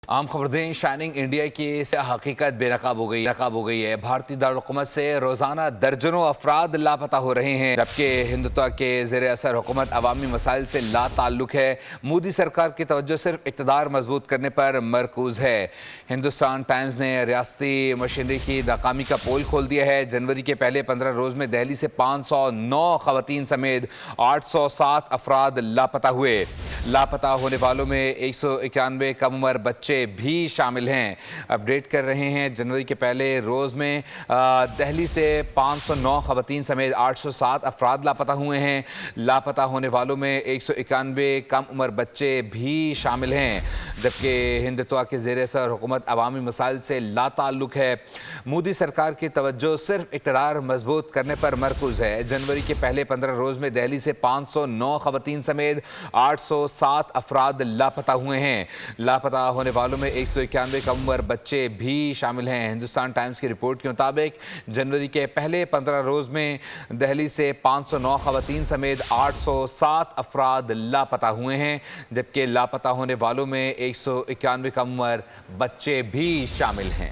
عام خبردیں shining India کی حقیقت بے نقاب ہو گئی ہے۔ بھارتی دارالحکومت سے روزانہ درجنوں افراد لاپتہ ہو رہے ہیں، جبکہ ہندوتوا کے زیر اثر حکومت عوامی مسائل سے لا تعلق ہے۔ مودی سرکار کی توجہ صرف اقتدار مضبوط کرنے پر مرکوز ہے۔ ہندوستان ٹائمز نے ریاستی مشینری کی ناکامی کا پول کھول دیا ہے۔ جنوری کے پہلے 15 روز میں دہلی سے 509 خواتین سمیت 807 افراد لاپتہ ہوئے۔ لاپتہ ہونے والوں میں 191 کم عمر بچے بھی شامل ہیں۔ اپڈیٹ کر رہے ہیں، جنوری کے پہلے روز میں دہلی سے 509 خواتین سمیت 807 افراد لاپتہ ہوئے ہیں۔ لاپتہ ہونے والوں میں 191 کم عمر بچے بھی شامل ہیں، جبکہ ہندوتوا کے زیر اثر حکومت عوامی مسائل سے لا تعلق ہے۔ مودی سرکار کی توجہ صرف اقتدار مضبوط کرنے پر مرکوز ہے۔ جنوری کے پہلے 15 روز میں دہلی سے 509 خواتین سمیت 807 افراد لاپتہ ہوئے ہیں۔ لاپتہ ہونے والوں میں 191 کم عمر بچے بھی شامل ہیں۔ ہندوستان ٹائمز کی رپورٹ کے مطابق جنوری کے پہلے 15 روز میں دہلی سے 509 خواتین سمیت 807 افراد لاپتہ ہوئے ہیں، جبکہ لاپتہ ہونے والوں میں 191 کم عمر بچے بھی شامل ہیں۔